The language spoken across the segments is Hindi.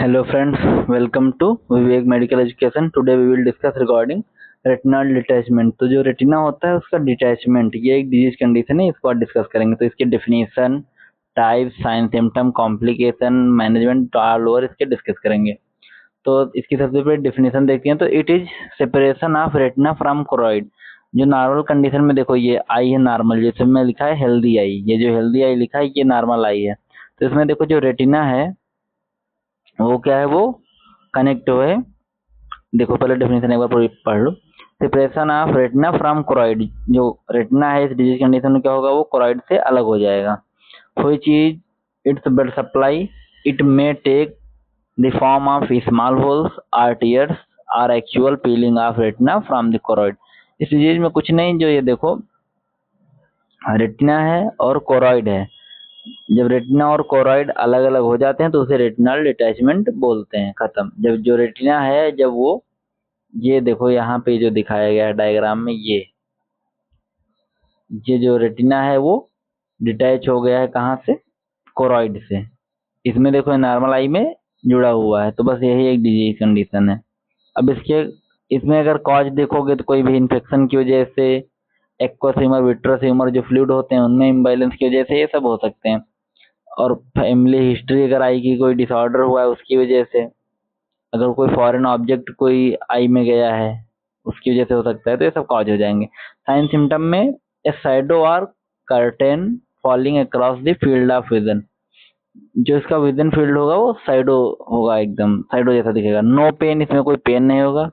Hello friends, welcome to Vivek Medical Education. Today we will discuss regarding retinal detachment. तो जो रेटिना होता है उसका डिटैचमेंट, ये एक डिजीज कंडीशन है, इसको आज डिस्कस करेंगे। तो इसके definition, type, sign, symptom, complication, management all over इसके डिस्कस करेंगे। तो इसकी सबसे पहले डेफिनेशन देखते हैं। तो it is separation of retina from choroid. जो नॉर्मल कंडीशन में देखो ये आई है नॉर्मल, जैसे में लिखा है हेल्दी आई, ये जो हेल्दी आई लिखा है ये नॉर्मल आई है। तो इसमें देखो जो रेटिना है वो क्या है, वो कनेक्ट हुए। देखो पहले डेफिनेशन एक बार पूरी पढ़ लो। Separation of retina from choroid, जो रेटिना है इस डिजीज कंडीशन में क्या होगा, वो कोरॉइड से अलग हो जाएगा। Which is its blood supply, it may take the form of small holes are tears are actual peeling of retina from the choroid. इस डिजीज में कुछ नहीं, जो ये देखो रेटिना है और कोरॉइड है, जब रेटिना और कोरॉइड अलग अलग हो जाते हैं तो उसे रेटिनल डिटैचमेंट बोलते हैं। खत्म। जब जो रेटिना है, जब वो ये देखो यहाँ पे जो दिखाया गया है डायग्राम में, ये जो रेटिना है वो डिटैच हो गया है कहाँ से, कोरॉइड से। इसमें देखो नॉर्मल आई में जुड़ा हुआ है। तो बस यही एक डिजीज कंडीशन है। अब इसमें अगर कॉज देखोगे तो कोई भी इन्फेक्शन की वजह से, एक्वस ह्यूमर, विट्रस ह्यूमर जो फ्लूइड होते हैं उनमें इम्बैलेंस की वजह से ये सब हो सकते हैं। और फैमिली हिस्ट्री अगर आई की कोई डिसऑर्डर हुआ है उसकी वजह से, अगर कोई फॉरेन ऑब्जेक्ट कोई आई में गया है उसकी वजह से हो सकता है। तो ये सब कॉज हो जाएंगे। साइन सिम्टम में ए शैडो और curtain falling across the field of vision, जो इसका विजन फील्ड होगा वो शैडो होगा, एकदम शैडो जैसा दिखेगा। नो पेन, इसमें कोई पेन नहीं होगा।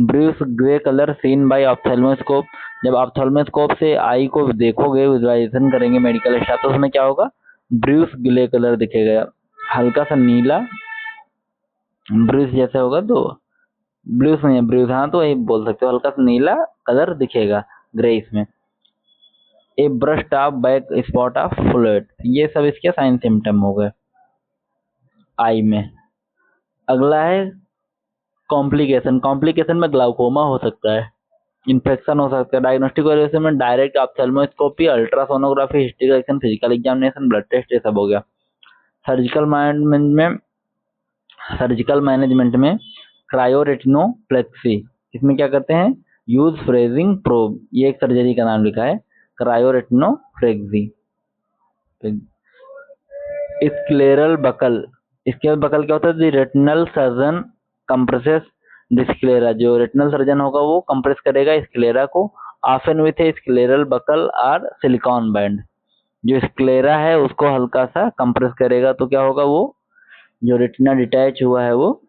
Bruise grey colour seen by ophthalmoscope, जब ऑप्थेल्मोस्कोप से आई को देखोगे, विजुअलाइजेशन करेंगे मेडिकल स्टाफ, तो उसमें क्या होगा, ब्रूस ग्रे कलर दिखेगा, हल्का सा नीला ब्रूस जैसा होगा। तो ब्लूस नहीं है, ब्रूस, हाँ तो वही बोल सकते हो, हल्का सा नीला कलर दिखेगा ग्रे इसमें। A brush of back spot of fluid, ये सब इसके साइन सिम्टम हो गए आई में। अगला है कॉम्प्लिकेशन। कॉम्प्लिकेशन में ग्लाउकोमा हो सकता है, इन्फेक्शन हो सकता है। डायग्नोस्टिक वैल्यूएशन में direct ophthalmoscopy, ultrasonography, hysteric physical examination, blood test, ये सब हो गया। सर्जिकल मैनेजमेंट में क्रायोरेटिनोप्लेक्सी, इसमें क्या करते हैं, यूज फ्रेजिंग प्रोब, ये एक सर्जरी का नाम लिखा है, cryoretinopexy. Scleral buckle, scleral buckle क्या होता है, retinal surgeon compresses the sclera, जो रेटिनल सर्जन होगा वो कंप्रेस करेगा स्क्लेरा को, often with a scleral buckle और सिलिकॉन बैंड। जो स्क्लेरा है उसको हल्का सा कंप्रेस करेगा तो क्या होगा, वो जो रेटिना डिटैच हुआ है वो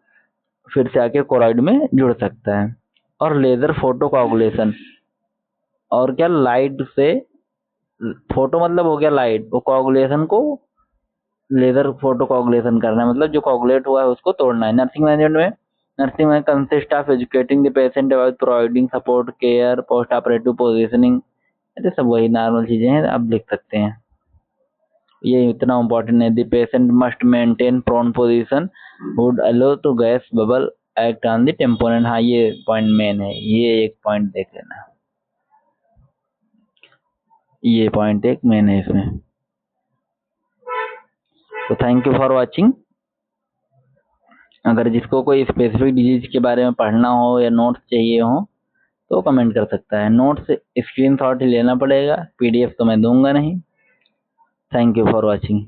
फिर से आके कोरॉइड में जुड़ सकता है। और लेजर फोटो कोगुलेशन, और क्या, लाइट से, फोटो मतलब हो गया लाइट, वो कोगुलेशन को लेजर फोटो कोगुलेशन करना है, मतलब जो कोगुलेट हुआ है उसको तोड़ना है। नर्सिंग मैनेजमेंट में, नर्सिंग में consist of educating the patient about providing support care post operative positioning, ये सब वही नॉर्मल चीजें हैं, आप लिख सकते हैं, ये इतना इम्पोर्टेंट है। The patient must maintain prone position would allow to gas bubble act on the tamponade, हाँ ये पॉइंट मेन है, ये एक पॉइंट देख लेना, ये पॉइंट एक मेन है इसमें। तो थैंक यू फॉर वॉचिंग। अगर जिसको कोई स्पेसिफिक डिजीज के बारे में पढ़ना हो या नोट्स चाहिए हो तो कमेंट कर सकता है। नोट्स स्क्रीनशॉट ही लेना पड़ेगा, पीडीएफ तो मैं दूंगा नहीं। Thank you for watching.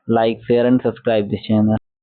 Like, share and subscribe this channel.